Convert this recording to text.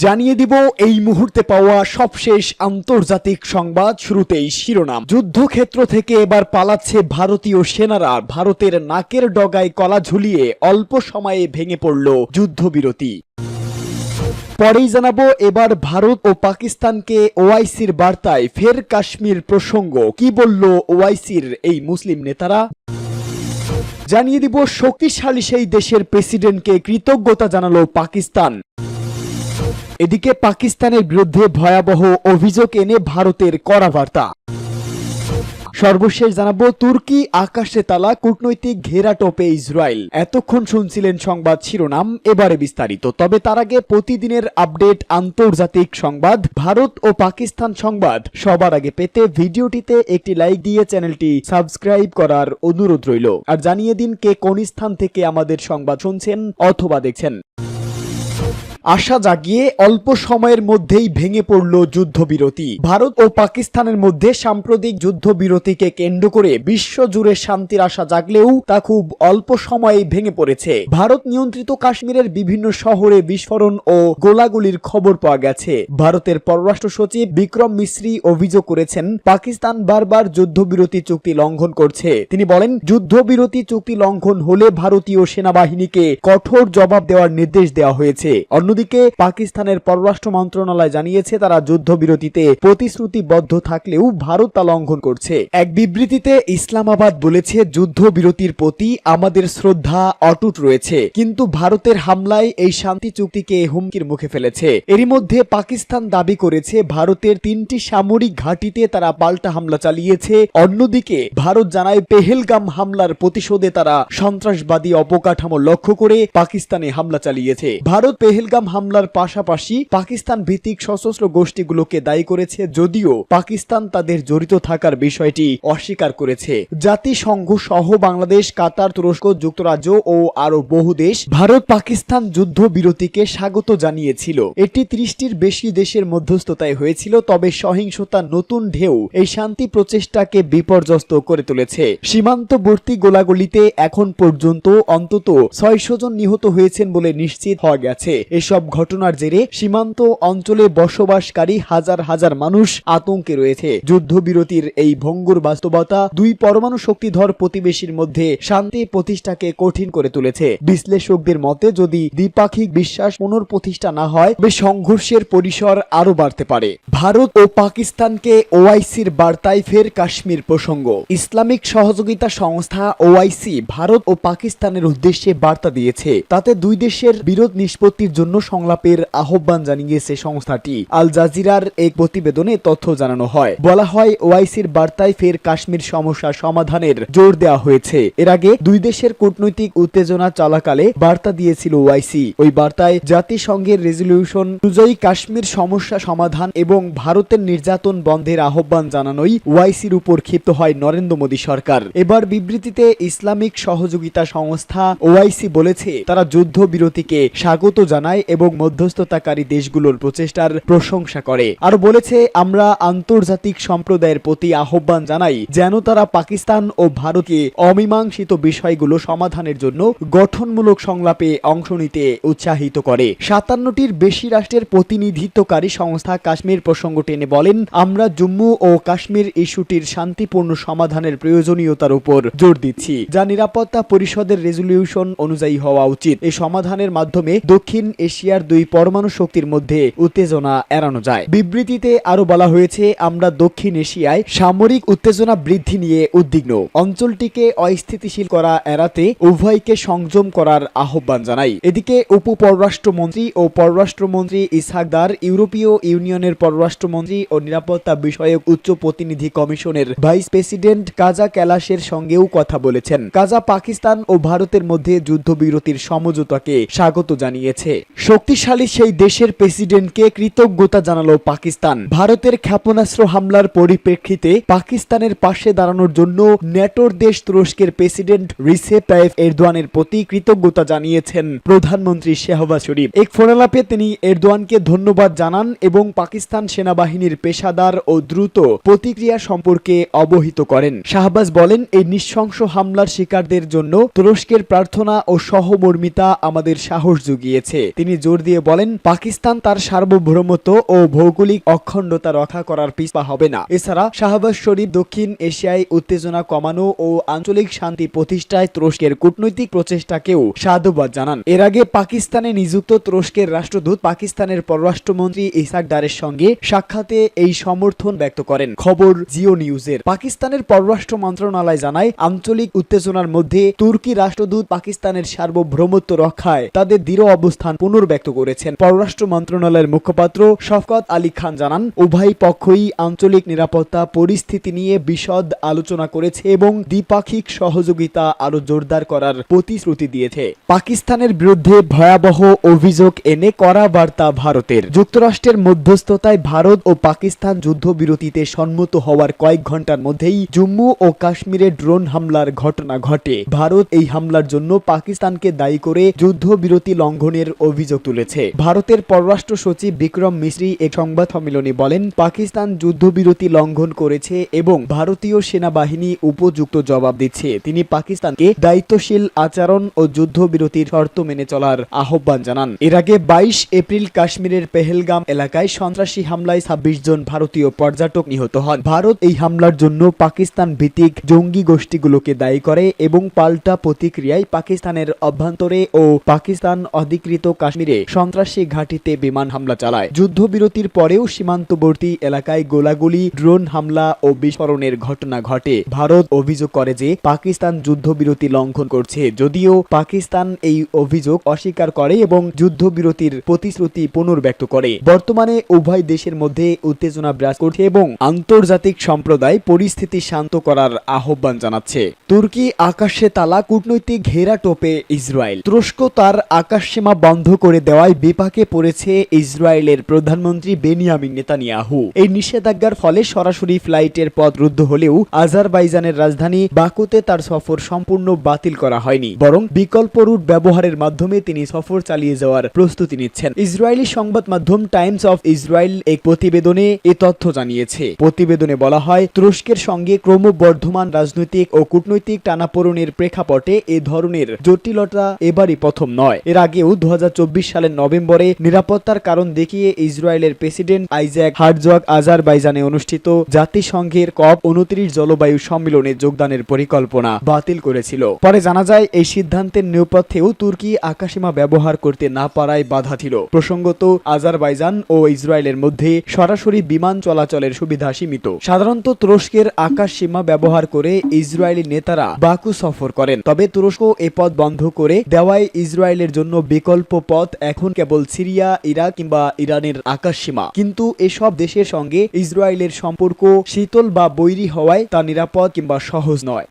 জানিয়ে দিব এই মুহূর্তে পাওয়া সবশেষ আন্তর্জাতিক সংবাদ। শুরুতেই শিরোনাম। যুদ্ধক্ষেত্র থেকে এবার পালাচ্ছে ভারতীয় সেনারা। ভারতের নাকের ডগায় কলা ঝুলিয়ে অল্প সময়ে ভেঙে পড়ল যুদ্ধবিরতি। পরেই জানাবো এবার ভারত ও পাকিস্তানকে ওআইসির বার্তায় ফের কাশ্মীর প্রসঙ্গ। কি বলল ওআইসির এই মুসলিম নেতারা? জানিয়ে দিব শক্তিশালী সেই দেশের প্রেসিডেন্টকে কৃতজ্ঞতা জানালো পাকিস্তান। এদিকে পাকিস্তানের বিরুদ্ধে ভয়াবহ অভিযোগ এনে ভারতের কড়া বার্তা। সর্বশেষ জানাবো তুর্কি আকাশে তালা, কূটনৈতিক ঘেরাটোপে ইসরায়েল। এতক্ষণ শুনছিলেন সংবাদ শিরোনাম, এবারে বিস্তারিত। তবে তার আগে প্রতিদিনের আপডেট আন্তর্জাতিক সংবাদ, ভারত ও পাকিস্তান সংবাদ সবার আগে পেতে ভিডিওটিতে একটি লাইক দিয়ে চ্যানেলটি সাবস্ক্রাইব করার অনুরোধ রইল। আর জানিয়ে দিন কে কোন স্থান থেকে আমাদের সংবাদ শুনছেন অথবা দেখছেন। আশা জাগিয়ে অল্প সময়ের মধ্যেই ভেঙে পড়ল যুদ্ধবিরতি। ভারত ও পাকিস্তানের মধ্যে সাম্প্রতিক যুদ্ধবিরতিকে কেন্দ্র করে বিশ্বজুড়ে শান্তির আশা জাগলেও তা খুব অল্প সময়ে ভেঙে পড়েছে। ভারত নিয়ন্ত্রিত কাশ্মীরের বিভিন্ন শহরে বিস্ফোরণ ও গোলাগুলির খবর পাওয়া গেছে। ভারতের পররাষ্ট্র সচিব বিক্রম মিশ্রি অভিযোগ করেছেন পাকিস্তান বারবার যুদ্ধবিরতি চুক্তি লঙ্ঘন করছে। তিনি বলেন, যুদ্ধবিরতি চুক্তি লঙ্ঘন হলে ভারতীয় সেনাবাহিনীকে কঠোর জবাব দেওয়ার নির্দেশ দেওয়া হয়েছে। অন্যদিকে পাকিস্তানের পররাষ্ট্র মন্ত্রণালয় জানিয়েছে তারা যুদ্ধবিরতিতে প্রতিশ্রুতিবদ্ধ থাকলেও ভারত তা লঙ্ঘন করছে। এক বিবৃতিতে ইসলামাবাদ বলেছে, যুদ্ধবিরতির প্রতি আমাদের শ্রদ্ধা অটুট রয়েছে, কিন্তু ভারতের হামলায় এই শান্তি চুক্তিকে হুমকির মুখে ফেলেছে। এরই মধ্যে পাকিস্তান দাবি করেছে ভারতের 3টি সামরিক ঘাঁটিতে তারা পাল্টা হামলা চালিয়েছে। অন্যদিকে ভারত জানায় পেহেলগাম হামলার প্রতিশোধে তারা সন্ত্রাসবাদী অবকাঠামো লক্ষ্য করে পাকিস্তানে হামলা চালিয়েছে। ভারত পেহেলগাম হামলার পাশাপাশি পাকিস্তান ভিত্তিক সশস্ত্র গোষ্ঠীগুলোকে দায়ী করেছে, যদিও পাকিস্তান তাদের জড়িত থাকার বিষয়টি অস্বীকার করেছে। জাতিসংঘ সহ বাংলাদেশ, কাতার, তুরস্ক, যুক্তরাজ্য ও আরো বহু দেশ ভারত পাকিস্তান যুদ্ধবিরতিকে স্বাগত জানিয়েছিল। এটি 30টির বেশি দেশের মধ্যস্থতায় হয়েছিল। তবে সহিংসতার নতুন ঢেউ এই শান্তি প্রচেষ্টাকে বিপর্যস্ত করে তুলেছে। সীমান্তবর্তী গোলাগুলিতে এখন পর্যন্ত অন্তত 600 জন নিহত হয়েছেন বলে নিশ্চিত হওয়া গেছে। এসব ঘটনার জেরে সীমান্ত অঞ্চলে বসবাসকারী হাজার হাজার মানুষ আতঙ্কে রয়েছে। যুদ্ধবিরতির এই ভঙ্গুর বাস্তবতা দুই পরমাণু শক্তিধর প্রতিবেশীর মধ্যে শান্তি প্রতিষ্ঠাকে কঠিন করে তুলেছে। বিশ্লেষকদের মতে, যদি দ্বিপাক্ষিক বিশ্বাস পুনঃপ্রতিষ্ঠা না হয় তবে সংঘর্ষের পরিসর আরো বাড়তে পারে। ভারত ও পাকিস্তানকে ওআইসির বার্তায় ফের কাশ্মীর প্রসঙ্গ। ইসলামিক সহযোগিতা সংস্থা ওআইসি ভারত ও পাকিস্তানের উদ্দেশ্যে বার্তা দিয়েছে। তাতে দুই দেশের বিরোধ নিষ্পত্তির জন্য সংলাপের আহ্বান জানিয়েছে সংস্থাটি। আল জাজিরার এক প্রতিবেদনে তথ্য জানানো হয়। বলা হয়, ওআইসির বার্তায় ফের কাশ্মীর সমস্যা সমাধানের জোর দেওয়া হয়েছে। এর আগে দুই দেশের কূটনৈতিক উত্তেজনা চলাকালে বার্তা দিয়েছিল ওআইসি। ওই বার্তায় জাতিসংঘের রেজলিউশন অনুযায়ী কাশ্মীর সমস্যা সমাধান এবং ভারতের নির্যাতন বন্ধের আহ্বান জানানোই ওআইসির উপর ক্ষিপ্ত হয় নরেন্দ্র মোদী সরকার। এবার বিবৃতিতে ইসলামিক সহযোগিতা সংস্থা ওআইসি বলেছে তারা যুদ্ধবিরতিকে স্বাগত জানায় এবং মধ্যস্থতাকারী দেশগুলোর প্রচেষ্টার প্রশংসা করে। আর বলেছে, আমরা আন্তর্জাতিক সম্প্রদায়ের প্রতি আহ্বান জানাই যেন তারা পাকিস্তান ও ভারতকে অমীমাংসিত বিষয়গুলো সমাধানের জন্য গঠনমূলক সংলাপে অংশ নিতে উৎসাহিত করে। 57টির বেশি রাষ্ট্রের প্রতিনিধিত্বকারী সংস্থা কাশ্মীর প্রসঙ্গ টেনে বলেন, আমরা জম্মু ও কাশ্মীর ইস্যুটির শান্তিপূর্ণ সমাধানের প্রয়োজনীয়তার উপর জোর দিচ্ছি, যা নিরাপত্তা পরিষদের রেজলিউশন অনুযায়ী হওয়া উচিত। এই সমাধানের মাধ্যমে দক্ষিণ এশিয়ার দুই পরমাণু শক্তির মধ্যে উত্তেজনা এড়ানো যায়। বিবৃতিতে আরো বলা হয়েছে, আমরা দক্ষিণ এশিয়ায় সামরিক উত্তেজনা বৃদ্ধি নিয়ে উদ্বিগ্ন। অঞ্চলটিকে অস্থিতিশীল করা এড়াতে উভয়কে সংযম করার আহ্বান জানাই। এদিকে উপপররাষ্ট্রমন্ত্রী ও পররাষ্ট্রমন্ত্রী ইসহাক দার ইউরোপীয় ইউনিয়নের পররাষ্ট্রমন্ত্রী ও নিরাপত্তা বিষয়ক উচ্চ প্রতিনিধি কমিশনের ভাইস প্রেসিডেন্ট কাজা ক্যালাশের সঙ্গেও কথা বলেছেন। কাজা পাকিস্তান ও ভারতের মধ্যে যুদ্ধবিরতির সমঝোতাকে স্বাগত জানিয়েছে। শক্তিশালী সেই দেশের প্রেসিডেন্টকে কৃতজ্ঞতা জানালো পাকিস্তান। ভারতের ক্ষেপণাস্ত্র হামলার পরিপ্রেক্ষিতে পাকিস্তানের পাশে দাঁড়ানোর জন্য ন্যাটোর দেশ তুরস্কের প্রেসিডেন্ট রিসেপ তাইয়িপ এরদোয়ানের প্রতি কৃতজ্ঞতা জানিয়েছেন প্রধানমন্ত্রী শাহবাজ শরীফ। এক ফোনালাপে তিনি এরদোয়ানকে ধন্যবাদ জানান এবং পাকিস্তান সেনাবাহিনীর পেশাদার ও দ্রুত প্রতিক্রিয়া সম্পর্কে অবহিত করেন। শাহবাজ বলেন, এই নৃশংস হামলার শিকারদের জন্য তুরস্কের প্রার্থনা ও সহমর্মিতা আমাদের সাহস জুগিয়েছে। তিনি তিনি জোর দিয়ে বলেন, পাকিস্তান তার সার্বভৌমত্ব ও ভৌগোলিক অখণ্ডতা রক্ষা করার পিছপা হবে না। এছাড়া শাহবাজ শরীফ দক্ষিণ এশিয়ায় উত্তেজনা কমানো ও আঞ্চলিক শান্তি প্রতিষ্ঠায় তুরস্কের কূটনৈতিক প্রচেষ্টাকেও সাধুবাদ জানান। এর আগে পাকিস্তানে নিযুক্ত তুরস্কের রাষ্ট্রদূত পাকিস্তানের পররাষ্ট্রমন্ত্রী ইসাক দারের সঙ্গে সাক্ষাতে এই সমর্থন ব্যক্ত করেন। খবর জিও নিউজের। পাকিস্তানের পররাষ্ট্র মন্ত্রণালয় জানায়, আঞ্চলিক উত্তেজনার মধ্যে তুর্কি রাষ্ট্রদূত পাকিস্তানের সার্বভৌমত্ব রক্ষায় তাদের দৃঢ় অবস্থান পুনর্ব্যক্ত করেছেন। পররাষ্ট্র মন্ত্রণালয়ের মুখপাত্র শফকত আলী খান জানান, উভয় পক্ষই আঞ্চলিক নিরাপত্তা পরিস্থিতি নিয়ে বিশদ আলোচনা করেছে এবং দ্বিপাক্ষিক সহযোগিতা আরো জোরদার করার প্রতিশ্রুতি দিয়েছে। পাকিস্তানের বিরুদ্ধে ভয়াবহ অভিযোগ এনে কড়া বার্তা ভারতের। যুক্তরাষ্ট্রের মধ্যস্থতায় ভারত ও পাকিস্তান যুদ্ধবিরতিতে সম্মত হওয়ার কয়েক ঘন্টার মধ্যেই জম্মু ও কাশ্মীরে ড্রোন হামলার ঘটনা ঘটে। ভারত এই হামলার জন্য পাকিস্তানকে দায়ী করে যুদ্ধবিরতি লঙ্ঘনের অভিযোগ তুলেছে। ভারতের পররাষ্ট্র সচিব বিক্রম মিশ্রি এক সংবাদ সম্মেলনে বলেন, পাকিস্তান যুদ্ধবিরতি লঙ্ঘন করেছে এবং ভারতীয় সেনাবাহিনী উপযুক্ত জবাব দিচ্ছে। তিনি পাকিস্তানকে দায়িত্বশীল আচরণ ও যুদ্ধবিরতির শর্ত মেনে চলার আহ্বান জানান। এর আগে 22 এপ্রিল কাশ্মীরের পেহেলগাম এলাকায় সন্ত্রাসী হামলায় 26 জন ভারতীয় পর্যটক নিহত হন। ভারত এই হামলার জন্য পাকিস্তান ভিত্তিক জঙ্গি গোষ্ঠীগুলোকে দায়ী করে এবং পাল্টা প্রতিক্রিয়ায় পাকিস্তানের অভ্যন্তরে ও পাকিস্তান অধিকৃত কাশ্মীরে সন্ত্রাসী ঘাঁটিতে বিমান হামলা চালায়। যুদ্ধবিরতির পরেও সীমান্তবর্তী এলাকায় গোলাগুলি, ড্রোন হামলা ও বিস্ফোরণের ঘটনা ঘটে। ভারত অভিযোগ করে যে পাকিস্তান যুদ্ধবিরতি লঙ্ঘন করছে, যদিও পাকিস্তান এই অভিযোগ অস্বীকার করে এবং যুদ্ধবিরতির প্রতিশ্রুতি পুনর্ব্যক্ত করে। বর্তমানে উভয় দেশের মধ্যে উত্তেজনা বিরাজ করছে এবং আন্তর্জাতিক সম্প্রদায় পরিস্থিতি শান্ত করার আহ্বান জানাচ্ছে। তুর্কি আকাশে তালা, কূটনৈতিক ঘেরা টোপে ইসরায়েল। তুরস্ক তার আকাশসীমা বন্ধ করে দেওয়ায় বিপাকে পড়েছে ইসরায়েলের প্রধানমন্ত্রী বেনিয়ামিন নেতানিয়াহু। এই নিষেধাজ্ঞার ফলে সরাসরি ফ্লাইটের পথ রুদ্ধ হলেও আজারবাইজানের রাজধানী বাকুতে তার সফর সম্পূর্ণ বাতিল করা হয়নি, বরং বিকল্প রুট ব্যবহারের মাধ্যমে তিনি সফর চালিয়ে যাওয়ার প্রস্তুতি নিচ্ছেন। ইসরায়েলি সংবাদ মাধ্যম টাইমস অফ ইসরায়েল এক প্রতিবেদনে এ তথ্য জানিয়েছে। প্রতিবেদনে বলা হয়, তুরস্কের সঙ্গে ক্রমবর্ধমান রাজনৈতিক ও কূটনৈতিক টানাপোড়েনের প্রেক্ষাপটে এ ধরনের জটিলতা এবারই প্রথম নয়। এর আগেও 2024 সালের নভেম্বরে নিরাপত্তার কারণ দেখিয়ে ইসরায়েলের প্রেসিডেন্ট আইজাক হারজগ আজারবাইজানে অনুষ্ঠিত জাতিসংঘের COP29 জলবায়ু সম্মেলনে যোগদানের পরিকল্পনা বাতিল করেছিল। পরে জানা যায়, এই সিদ্ধান্তের নেপথ্যেও তুর্কি আকাশসীমা ব্যবহার করতে না পারায় বাধা ছিল। প্রসঙ্গত, আজারবাইজান ও ইসরায়েলের মধ্যে সরাসরি বিমান চলাচলের সুবিধা সীমিত। সাধারণত তুরস্কের আকাশসীমা ব্যবহার করে ইসরায়েলি নেতারা বাকু সফর করেন, তবে তুরস্ক এ পথ বন্ধ করে দেওয়ায় ইসরায়েলের জন্য বিকল্প পথ এখন কেবল সিরিয়া, ইরাক কিংবা ইরানের আকাশসীমা। কিন্তু এসব দেশের সঙ্গে ইসরায়েলের সম্পর্ক শীতল বা বৈরী হওয়ায় তা নিরাপদ কিংবা সহজ নয়।